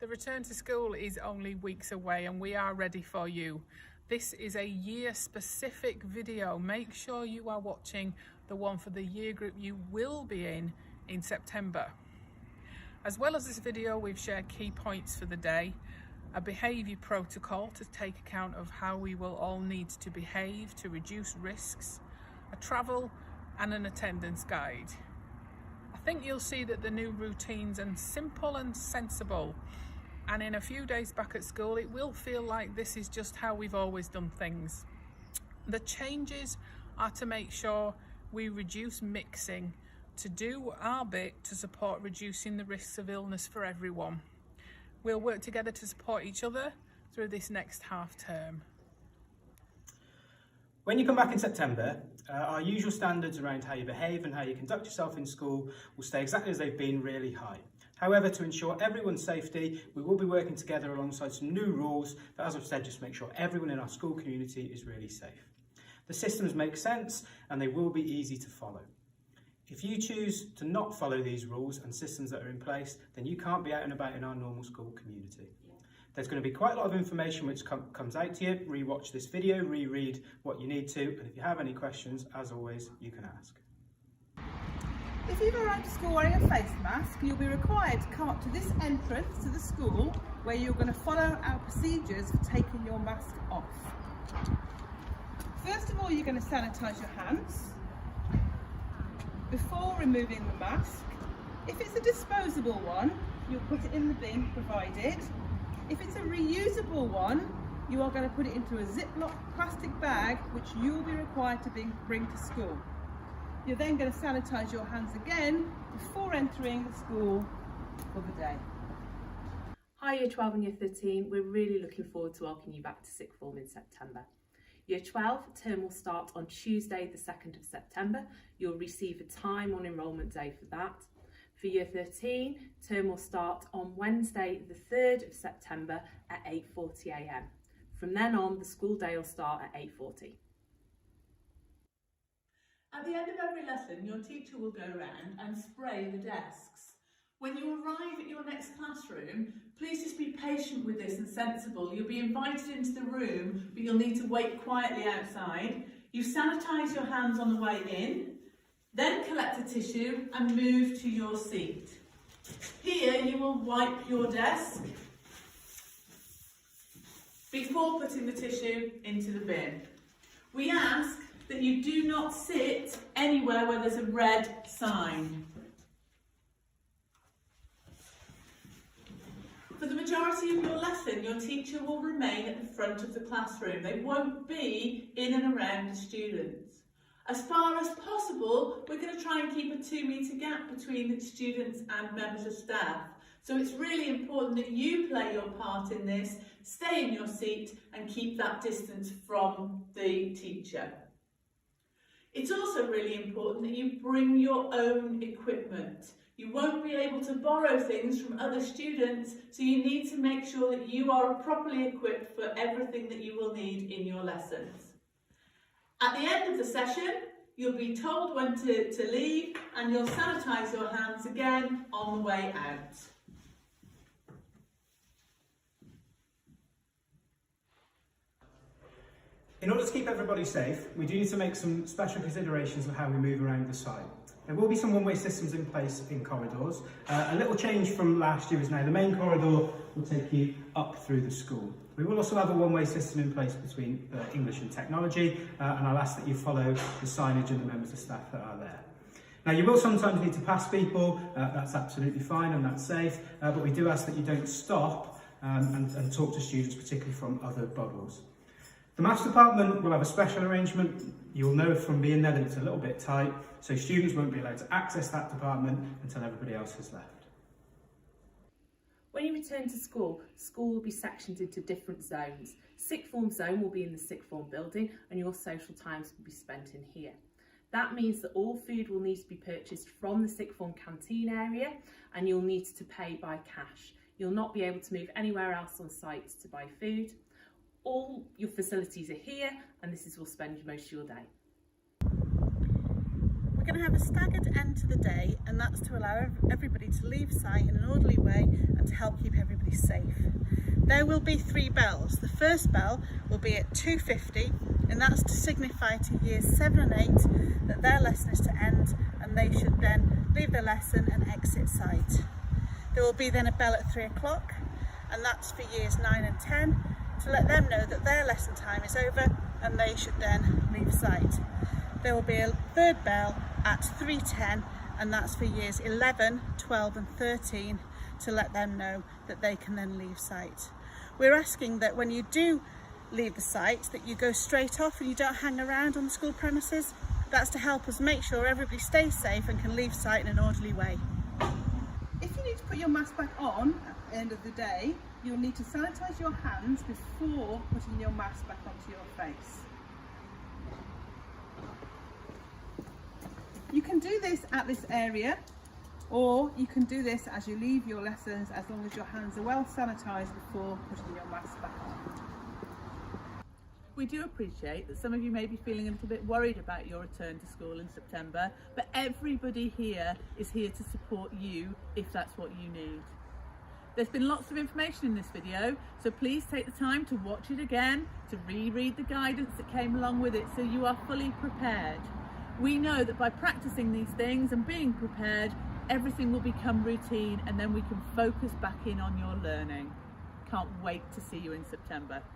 The return to school is only weeks away and we are ready for you. This is a year specific video. Make sure you are watching the one for the year group you will be in September. As well as this video, we've shared key points for the day, a behaviour protocol to take account of how we will all need to behave to reduce risks, a travel and an attendance guide. I think you'll see that the new routines are simple and sensible, and in a few days back at school it will feel like this is just how we've always done things. The changes are to make sure we reduce mixing, to do our bit to support reducing the risks of illness for everyone. We'll work together to support each other through this next half term. When you come back in September, our usual standards around how you behave and how you conduct yourself in school will stay exactly as they've been, really high. However, to ensure everyone's safety, we will be working together alongside some new rules that, as I've said, just make sure everyone in our school community is really safe. The systems make sense and they will be easy to follow. If you choose to not follow these rules and systems that are in place, then you can't be out and about in our normal school community. There's going to be quite a lot of information which comes out to you. Re-watch this video, reread what you need to, and if you have any questions, as always, you can ask. If you've arrived at school wearing a face mask, you'll be required to come up to this entrance to the school where you're going to follow our procedures for taking your mask off. First of all, you're going to sanitise your hands before removing the mask. If it's a disposable one, you'll put it in the bin provided. If it's a reusable one, you are going to put it into a Ziploc plastic bag which you will be required to bring to school. You're then going to sanitise your hands again before entering the school for the day. Hi Year 12 and Year 13, we're really looking forward to welcoming you back to sixth form in September. Year 12 term will start on Tuesday the 2nd of September. You'll receive a time on enrolment day for that. For Year 13, term will start on Wednesday the 3rd of September at 8:40 AM. From then on, the school day will start at 8:40. At the end of every lesson, your teacher will go around and spray the desks. When you arrive at your next classroom, please just be patient with this and sensible. You'll be invited into the room, but you'll need to wait quietly outside. You sanitise your hands on the way in, then collect a tissue and move to your seat. Here you will wipe your desk before putting the tissue into the bin. We ask that you do not sit anywhere where there's a red sign. For the majority of your lesson, your teacher will remain at the front of the classroom. They won't be in and around the students. As far as possible, we're going to try and keep a 2-metre gap between the students and members of staff. So it's really important that you play your part in this, stay in your seat and keep that distance from the teacher. It's also really important that you bring your own equipment. You won't be able to borrow things from other students, so you need to make sure that you are properly equipped for everything that you will need in your lessons. At the end of the session, you'll be told when to leave and you'll sanitise your hands again on the way out. In order to keep everybody safe, we do need to make some special considerations of how we move around the site. There will be some one-way systems in place in corridors. A little change from last year is now the main corridor will take you up through the school. We will also have a one-way system in place between English and technology, and I'll ask that you follow the signage and the members of staff that are there. Now, you will sometimes need to pass people, that's absolutely fine and that's safe, but we do ask that you don't stop and talk to students, particularly from other bubbles. The maths department will have a special arrangement. You'll know from being there that it's a little bit tight, so students won't be allowed to access that department until everybody else has left. When you return to school, school will be sectioned into different zones. Sixth form zone will be in the sixth form building and your social times will be spent in here. That means that all food will need to be purchased from the sixth form canteen area and you'll need to pay by cash. You'll not be able to move anywhere else on site to buy food. All your facilities are here and this is where you'll spend most of your day. We're going to have a staggered end to the day, and that's to allow everybody to leave site in an orderly way and to help keep everybody safe. There will be 3 bells. The first bell will be at 2:50, and that's to signify to years 7 and 8 that their lesson is to end and they should then leave their lesson and exit site. There will be then a bell at 3 o'clock, and that's for years 9 and 10 to let them know that their lesson time is over and they should then leave site. There will be a third bell at 3:10, and that's for years 11, 12 and 13 to let them know that they can then leave site. We're asking that when you do leave the site that you go straight off and you don't hang around on the school premises. That's to help us make sure everybody stays safe and can leave site in an orderly way. If you need to put your mask back on at the end of the day, you'll need to sanitise your hands before putting your mask back onto your face. You can do this at this area, or you can do this as you leave your lessons, as long as your hands are well sanitised before putting your mask back on. We do appreciate that some of you may be feeling a little bit worried about your return to school in September, but everybody here is here to support you if that's what you need. There's been lots of information in this video, so please take the time to watch it again, to reread the guidance that came along with it so you are fully prepared. We know that by practicing these things and being prepared, everything will become routine, and then we can focus back in on your learning. Can't wait to see you in September.